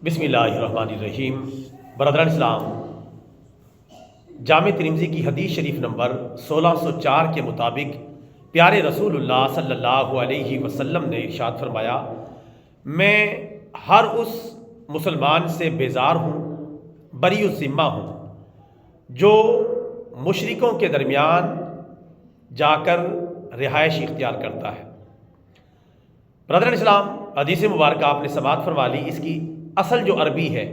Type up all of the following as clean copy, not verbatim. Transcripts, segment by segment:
بسم اللہ الرحمن الرحیم۔ برادران اسلام، جامع ترمذی کی حدیث شریف نمبر 1604 کے مطابق پیارے رسول اللہ صلی اللہ علیہ وسلم نے ارشاد فرمایا، میں ہر اس مسلمان سے بیزار ہوں، بری الذمہ ہوں، جو مشرکوں کے درمیان جا کر رہائش اختیار کرتا ہے۔ برادران اسلام، حدیث مبارکہ آپ نے سماعت فرما لی۔ اس کی اصل جو عربی ہے،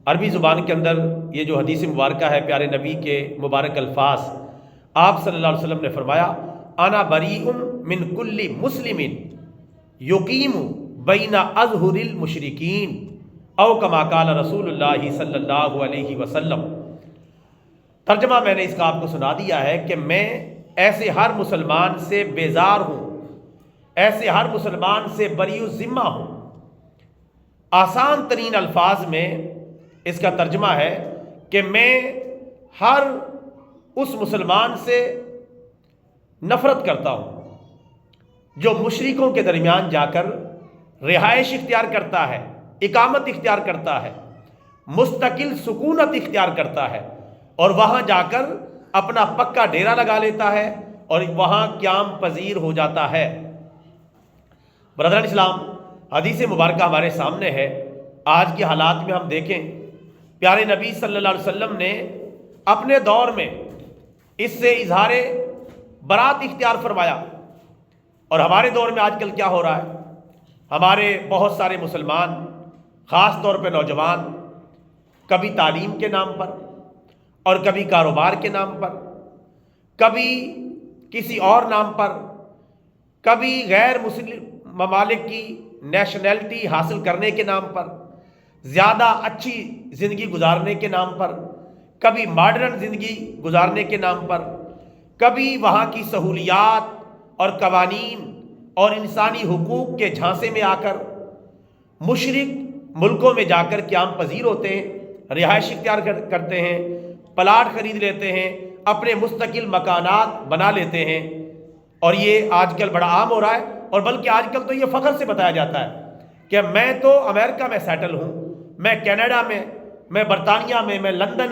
عربی زبان کے اندر یہ جو حدیث مبارکہ ہے، پیارے نبی کے مبارک الفاظ، آپ صلی اللہ علیہ وسلم نے فرمایا، انا بریء من کل مسلم یقیم بین اظہر المشرکین، او کما قال رسول اللہ صلی اللہ علیہ وسلم۔ ترجمہ میں نے اس کا آپ کو سنا دیا ہے کہ میں ایسے ہر مسلمان سے بیزار ہوں، ایسے ہر مسلمان سے بری الذمہ ہوں۔ آسان ترین الفاظ میں اس کا ترجمہ ہے کہ میں ہر اس مسلمان سے نفرت کرتا ہوں جو مشرکوں کے درمیان جا کر رہائش اختیار کرتا ہے، اقامت اختیار کرتا ہے، مستقل سکونت اختیار کرتا ہے، اور وہاں جا کر اپنا پکا ڈیرا لگا لیتا ہے اور وہاں قیام پذیر ہو جاتا ہے۔ برادران اسلام، حدیث مبارکہ ہمارے سامنے ہے۔ آج کے حالات میں ہم دیکھیں، پیارے نبی صلی اللہ علیہ وسلم نے اپنے دور میں اس سے اظہار برات اختیار فرمایا، اور ہمارے دور میں آج کل کیا ہو رہا ہے؟ ہمارے بہت سارے مسلمان، خاص طور پہ نوجوان، کبھی تعلیم کے نام پر اور کبھی کاروبار کے نام پر، کبھی کسی اور نام پر، کبھی غیر مسلم ممالک کی نیشنلٹی حاصل کرنے کے نام پر، زیادہ اچھی زندگی گزارنے کے نام پر، کبھی ماڈرن زندگی گزارنے کے نام پر، کبھی وہاں کی سہولیات اور قوانین اور انسانی حقوق کے جھانسے میں آ کر مشرک ملکوں میں جا کر قیام پذیر ہوتے ہیں، رہائش اختیار کرتے ہیں، پلاٹ خرید لیتے ہیں، اپنے مستقل مکانات بنا لیتے ہیں، اور یہ آج کل بڑا عام ہو رہا ہے۔ اور بلکہ آج کل تو یہ فخر سے بتایا جاتا ہے کہ میں تو امریکہ میں سیٹل ہوں، میں کینیڈا میں برطانیہ میں لندن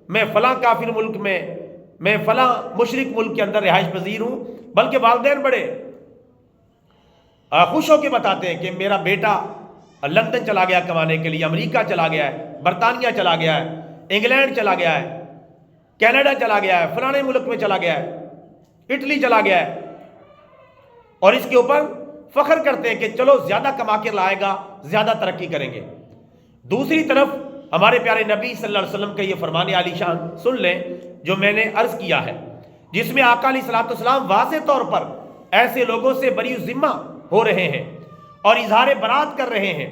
میں فلاں کافر ملک میں فلاں مشرک ملک کے اندر رہائش پذیر ہوں۔ بلکہ والدین بڑے خوش ہو کے بتاتے ہیں کہ میرا بیٹا لندن چلا گیا کمانے کے لیے، امریکہ چلا گیا ہے، برطانیہ چلا گیا ہے، انگلینڈ چلا گیا ہے، کینیڈا چلا گیا ہے، فلانے ملک میں چلا گیا ہے، اٹلی چلا گیا ہے، اور اس کے اوپر فخر کرتے ہیں کہ چلو زیادہ کما کے لائے گا، زیادہ ترقی کریں گے۔ دوسری طرف ہمارے پیارے نبی صلی اللہ علیہ وسلم کا یہ فرمان عالی شان سن لیں جو میں نے عرض کیا ہے، جس میں آقا علیہ الصلوۃ والسلام واضح طور پر ایسے لوگوں سے بری الذمہ ہو رہے ہیں اور اظہار برات کر رہے ہیں،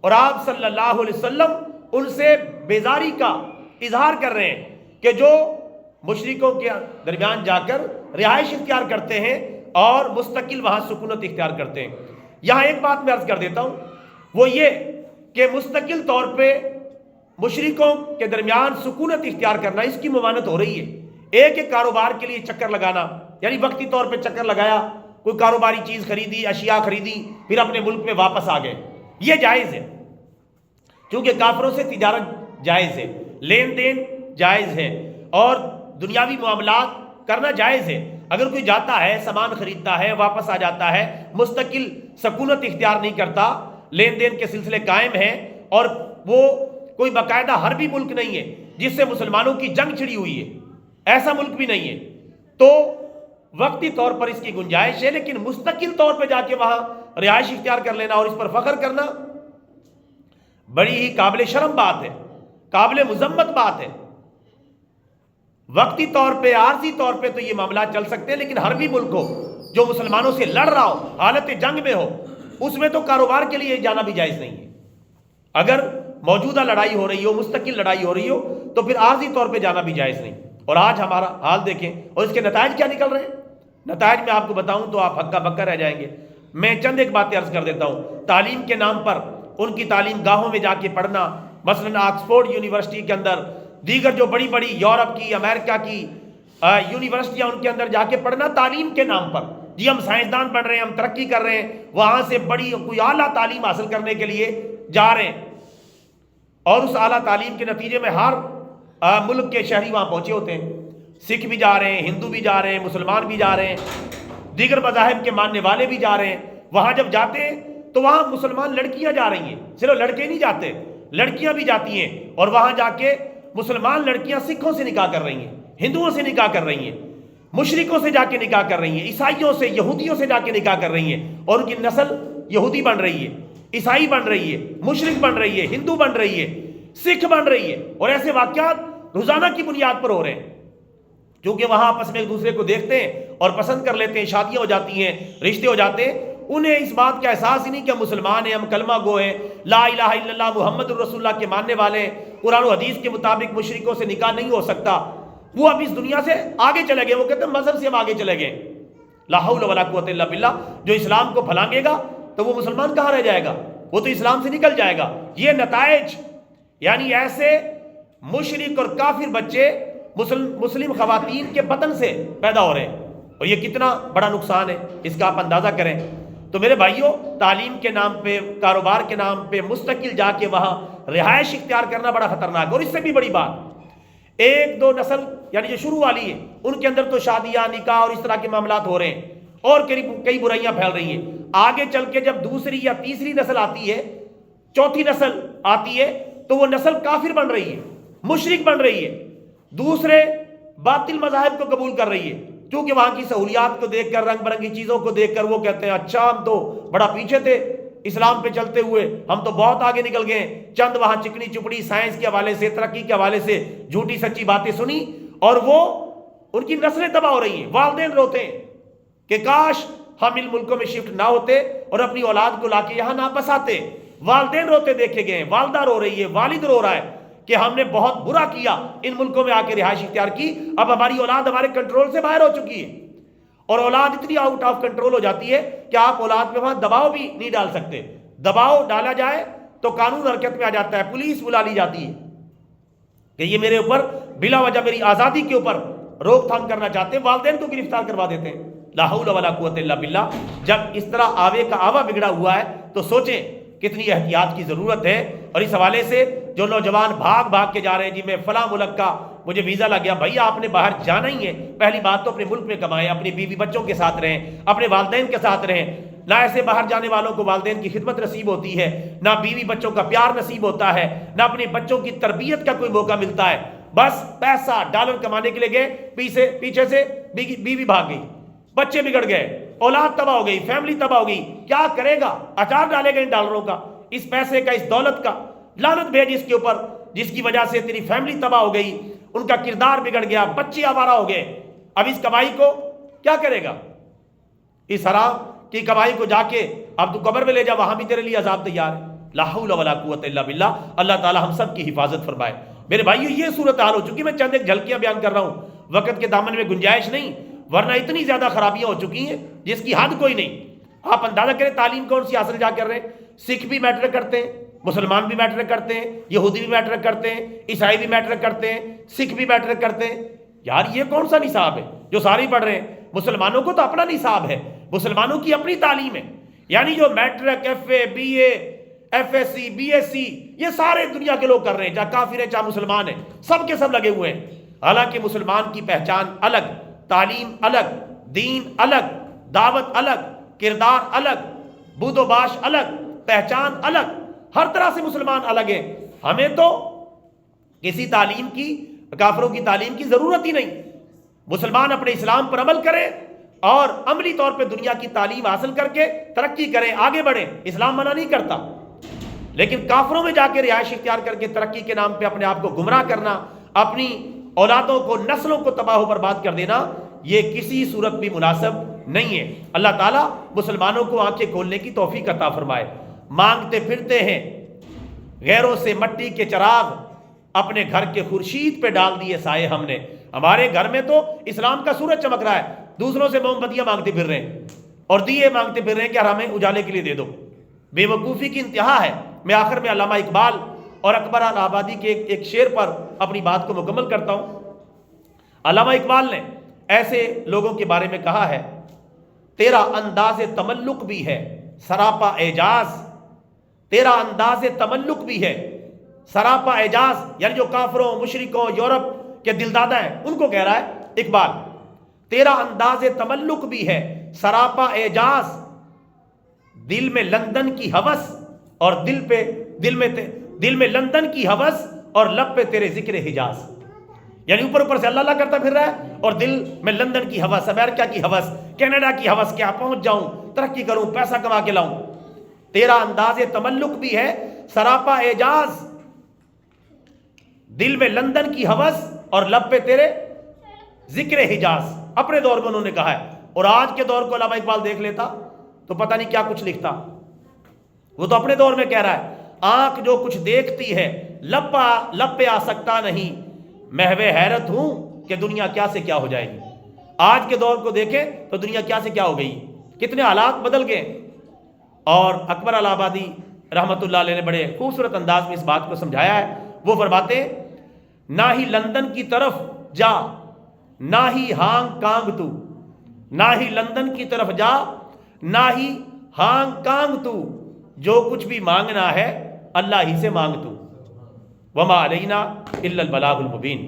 اور آپ صلی اللہ علیہ وسلم ان سے بیزاری کا اظہار کر رہے ہیں کہ جو مشرکوں کے درمیان جا کر رہائش اختیار کرتے ہیں اور مستقل وہاں سکونت اختیار کرتے ہیں۔ یہاں ایک بات میں عرض کر دیتا ہوں، وہ یہ کہ مستقل طور پہ مشرکوں کے درمیان سکونت اختیار کرنا، اس کی ممانعت ہو رہی ہے۔ ایک کاروبار کے لیے چکر لگانا، یعنی وقتی طور پہ چکر لگایا، کوئی کاروباری چیز خریدی، اشیاء خریدی، پھر اپنے ملک میں واپس آ گئے، یہ جائز ہے، کیونکہ کافروں سے تجارت جائز ہے، لین دین جائز ہے، اور دنیاوی معاملات کرنا جائز ہے۔ اگر کوئی جاتا ہے، سامان خریدتا ہے، واپس آ جاتا ہے، مستقل سکونت اختیار نہیں کرتا، لین دین کے سلسلے قائم ہیں، اور وہ کوئی باقاعدہ حربی ملک نہیں ہے جس سے مسلمانوں کی جنگ چھڑی ہوئی ہے، ایسا ملک بھی نہیں ہے، تو وقتی طور پر اس کی گنجائش ہے، لیکن مستقل طور پہ جا کے وہاں رہائش اختیار کر لینا اور اس پر فخر کرنا بڑی ہی قابل شرم بات ہے، قابل مذمت بات ہے۔ وقتی طور پہ، عارضی طور پہ تو یہ معاملات چل سکتے ہیں، لیکن حربی ملک ہو جو مسلمانوں سے لڑ رہا ہو، حالت جنگ میں ہو، اس میں تو کاروبار کے لیے جانا بھی جائز نہیں ہے۔ اگر موجودہ لڑائی ہو رہی ہو، مستقل لڑائی ہو رہی ہو، تو پھر عارضی طور پہ جانا بھی جائز نہیں۔ اور آج ہمارا حال دیکھیں، اور اس کے نتائج کیا نکل رہے ہیں۔ نتائج میں آپ کو بتاؤں تو آپ ہکا بکا رہ جائیں گے۔ میں چند ایک باتیں عرض کر دیتا ہوں۔ تعلیم کے نام پر ان کی تعلیم گاہوں میں جا کے پڑھنا، مثلاً آکسفورڈ یونیورسٹی کے اندر، دیگر جو بڑی بڑی یورپ کی، امریکہ کی یونیورسٹیاں، ان کے اندر جا کے پڑھنا تعلیم کے نام پر، جی ہم سائنسدان بن رہے ہیں، ہم ترقی کر رہے ہیں، وہاں سے بڑی کوئی اعلیٰ تعلیم حاصل کرنے کے لیے جا رہے ہیں، اور اس اعلیٰ تعلیم کے نتیجے میں ہر ملک کے شہری وہاں پہنچے ہوتے ہیں. سکھ بھی جا رہے ہیں، ہندو بھی جا رہے ہیں، مسلمان بھی جا رہے ہیں، دیگر مذاہب کے ماننے والے بھی جا رہے ہیں. وہاں جب جاتے ہیں تو وہاں مسلمان لڑکیاں جا رہی ہیں، صرف لڑکے نہیں جاتے، لڑکیاں بھی جاتی ہیں. اور وہاں جا کے مسلمان لڑکیاں سکھوں سے نکاح کر رہی ہیں، ہندوؤں سے نکاح کر رہی ہیں، مشرکوں سے جا کے نکاح کر رہی ہیں، عیسائیوں سے، یہودیوں سے جا کے نکاح کر رہی ہیں. اور ان کی نسل یہودی بن رہی ہے، عیسائی بن رہی ہے، مشرک بن رہی ہے، ہندو بن رہی ہے، سکھ بن رہی ہے. اور ایسے واقعات روزانہ کی بنیاد پر ہو رہے ہیں، کیونکہ وہاں آپس میں ایک دوسرے کو دیکھتے ہیں اور پسند کر لیتے ہیں، شادیاں ہو جاتی ہیں، رشتے ہو جاتے ہیں. انہیں اس بات کا احساس ہی نہیں کہ ہم مسلمان ہیں، ہم کلمہ گو ہیں، لا الہ الا اللہ محمد الرسول اللہ کے ماننے والے ہیں، قرآن و حدیث کے مطابق مشرکوں سے نکاح نہیں ہو سکتا. وہ اب اس دنیا سے آگے چلے گئے، وہ کہتے ہیں مذہب سے ہم آگے چلے گئے. لا حول ولا قوت الا باللہ. جو اسلام کو پھلانگے گا تو وہ مسلمان کہاں رہ جائے گا؟ وہ تو اسلام سے نکل جائے گا. یہ نتائج، یعنی ایسے مشرک اور کافر بچے مسلم خواتین کے بطن سے پیدا ہو رہے ہیں، اور یہ کتنا بڑا نقصان ہے اس کا آپ اندازہ کریں. تو میرے بھائیوں، تعلیم کے نام پہ، کاروبار کے نام پہ مستقل جا کے وہاں رہائش اختیار کرنا بڑا خطرناک ہے. اور اس سے بھی بڑی بات، ایک دو نسل یعنی جو شروع والی ہے ان کے اندر تو شادیاں، نکاح اور اس طرح کے معاملات ہو رہے ہیں، اور کئی برائیاں پھیل رہی ہیں. آگے چل کے جب دوسری یا تیسری نسل آتی ہے، چوتھی نسل آتی ہے، تو وہ نسل کافر بن رہی ہے، مشرک بن رہی ہے، دوسرے باطل مذاہب کو قبول کر رہی ہے. کیونکہ وہاں کی سہولیات کو دیکھ کر، رنگ برنگی چیزوں کو دیکھ کر وہ کہتے ہیں اچھا ہم تو بڑا پیچھے تھے اسلام پہ چلتے ہوئے، ہم تو بہت آگے نکل گئے. چند وہاں چکنی چپڑی سائنس کے حوالے سے، ترقی کے حوالے سے جھوٹی سچی باتیں سنی، اور وہ ان کی نسلیں تباہ ہو رہی ہیں. والدین روتے ہیں کہ کاش ہم ان ملکوں میں شفٹ نہ ہوتے اور اپنی اولاد کو لا کے یہاں نہ بساتے. والدین روتے دیکھے گئے ہیں، والدہ رو رہی ہے، والد رو رہا ہے کہ ہم نے بہت برا کیا، ان ملکوں میں آ کے رہائش اختیار کی، اب ہماری اولاد ہمارے کنٹرول سے باہر ہو چکی ہے. اور اولاد اتنی آؤٹ آف کنٹرول ہو جاتی ہے کہ آپ اولاد پہ وہاں دباؤ بھی نہیں ڈال سکتے. دباؤ ڈالا جائے تو قانون حرکت میں آ جاتا ہے، پولیس بلا لی جاتی ہے کہ یہ میرے اوپر بلا وجہ میری آزادی کے اوپر روک تھام کرنا چاہتے ہیں، والدین کو گرفتار کروا دیتے ہیں. لا حول ولا قوت الا باللہ. جب اس طرح آوے کا آوا بگڑا ہوا ہے تو سوچیں کتنی احتیاط کی ضرورت ہے. اور اس حوالے سے جو نوجوان بھاگ بھاگ کے جا رہے ہیں، جی میں فلاں ملک کا مجھے ویزا لگ گیا، بھائی آپ نے باہر جانا ہی ہے، پہلی بات تو اپنے ملک میں کمائیں، اپنی بیوی بچوں کے ساتھ رہیں، اپنے والدین کے ساتھ رہیں. نہ ایسے باہر جانے والوں کو والدین کی خدمت نصیب ہوتی ہے، نہ بیوی بچوں کا پیار نصیب ہوتا ہے، نہ اپنے بچوں کی تربیت کا کوئی موقع ملتا ہے. بس پیسہ ڈالر کمانے کے لیے گئے، پیچھے سے بیوی بھاگ گئی، بچے بگڑ گئے، اولاد تباہ ہو گئی، فیملی تباہ ہو گئی. کیا کرے گا؟ اچار ڈالے گا ان ڈالروں کا، اس پیسے کا، اس دولت کا. لعنت بھیج اس کے اوپر جس کی وجہ سے تیری فیملی تباہ ہو گئی، ان کا کردار بگڑ گیا، بچے آوارہ ہو گئے. اب اس کمائی کو کیا کرے گا؟ اس حرام کی کمائی کو جا کے اب تو قبر میں لے جا، وہاں بھی تیرے لیے عذاب تیار ہے. لا حول ولا قوت الا باللہ. اللہ تعالی ہم سب کی حفاظت فرمائے. میرے بھائیو، یہ صورتحال ہو چکی. میں چند ایک جھلکیاں بیان کر رہا ہوں، وقت کے دامن میں گنجائش نہیں، ورنہ اتنی زیادہ خرابیاں ہو چکی ہیں جس کی حد کوئی نہیں. آپ اندازہ کریں تعلیم کون سی حاصل جا کر رہے ہیں. سکھ بھی میٹرک کرتے ہیں، مسلمان بھی میٹرک کرتے ہیں، یہودی بھی میٹرک کرتے ہیں، عیسائی بھی میٹرک کرتے ہیں، سکھ بھی میٹرک کرتے ہیں. یار یہ کون سا نصاب ہے جو سارے پڑھ رہے ہیں؟ مسلمانوں کو تو اپنا نصاب ہے، مسلمانوں کی اپنی تعلیم ہے. یعنی جو matric, F A, B A, F S C, B S C, یہ سارے دنیا کے لوگ کر رہے ہیں، چاہے کافر ہیں چاہے مسلمان ہیں، سب کے سب لگے ہوئے ہیں. حالانکہ مسلمان کی پہچان الگ، تعلیم الگ، دین الگ، دعوت الگ، کردار الگ، بود و باش الگ، پہچان الگ، ہر طرح سے مسلمان الگ ہے. ہمیں تو کسی تعلیم کی، کافروں کی تعلیم کی ضرورت ہی نہیں. مسلمان اپنے اسلام پر عمل کرے اور عملی طور پہ دنیا کی تعلیم حاصل کر کے ترقی کریں، آگے بڑھیں. اسلام منع نہیں کرتا، لیکن کافروں میں جا کے رہائش اختیار کر کے ترقی کے نام پہ اپنے آپ کو گمراہ کرنا، اپنی اولادوں کو، نسلوں کو تباہ و برباد کر دینا، یہ کسی صورت بھی مناسب نہیں ہے. اللہ تعالیٰ مسلمانوں کو آنکھیں کھولنے کی توفیق عطا فرمائے. مانگتے پھرتے ہیں غیروں سے مٹی کے چراغ، اپنے گھر کے خورشید پہ ڈال دیے سائے ہم نے. ہمارے گھر میں تو اسلام کا سورج چمک رہا ہے، دوسروں سے موم بتیاں مانگتے پھر رہے ہیں اور دیے مانگتے پھر رہے ہیں کہ یار ہمیں اجالے کے لیے دے دو. بے وقوفی کی انتہا ہے. میں آخر میں علامہ اقبال اور اکبر الہ آبادی کے ایک شعر پر اپنی بات کو مکمل کرتا ہوں. علامہ اقبال نے ایسے لوگوں کے بارے میں کہا ہے، تیرا انداز تملق بھی ہے سراپا اعجاز، تیرا انداز تملق بھی ہے سراپا اعجاز، یعنی جو کافروں، مشرکوں، یورپ کے دلدادہ ہیں ان کو کہہ رہا ہے اقبال، تیرا انداز تملک بھی ہے سراپا اعجاز، دل میں لندن کی ہوس اور دل میں لندن کی ہوس اور لب پہ تیرے ذکر حجاز، یعنی اوپر اوپر سے اللہ اللہ کرتا پھر رہا ہے اور دل میں لندن کی ہوس، امریکہ کی ہوس، کینیڈا کی ہوس، کیا پہنچ جاؤں، ترقی کروں، پیسہ کما کے لاؤں۔ تیرا انداز تملک بھی ہے سراپا اعجاز، دل میں لندن کی ہوس اور لب پہ تیرے ذکر حجاز۔ اپنے دور میں انہوں نے کہا ہے، اور آج کے دور کو علامہ اقبال دیکھ لیتا تو پتہ نہیں کیا کچھ لکھتا۔ وہ تو اپنے دور میں کہہ رہا ہے، آنکھ جو کچھ دیکھتی ہے لب پہ آ سکتا نہیں، محو حیرت ہوں کہ دنیا کیا سے کیا ہو جائے گی۔ آج کے دور کو دیکھیں تو دنیا کیا سے کیا ہو گئی، کتنے حالات بدل گئے۔ اور اکبر الہ آبادی رحمۃ اللہ علیہ نے بڑے خوبصورت انداز میں اس بات کو سمجھایا ہے۔ وہ فرماتے ہیں، نہ ہی لندن کی طرف جا نہ ہی ہانگ کانگ تو، نہ ہی لندن کی طرف جا نہ ہی ہانگ کانگ تو، جو کچھ بھی مانگنا ہے اللہ ہی سے مانگ تو، وما علینا الا البلاغ المبین۔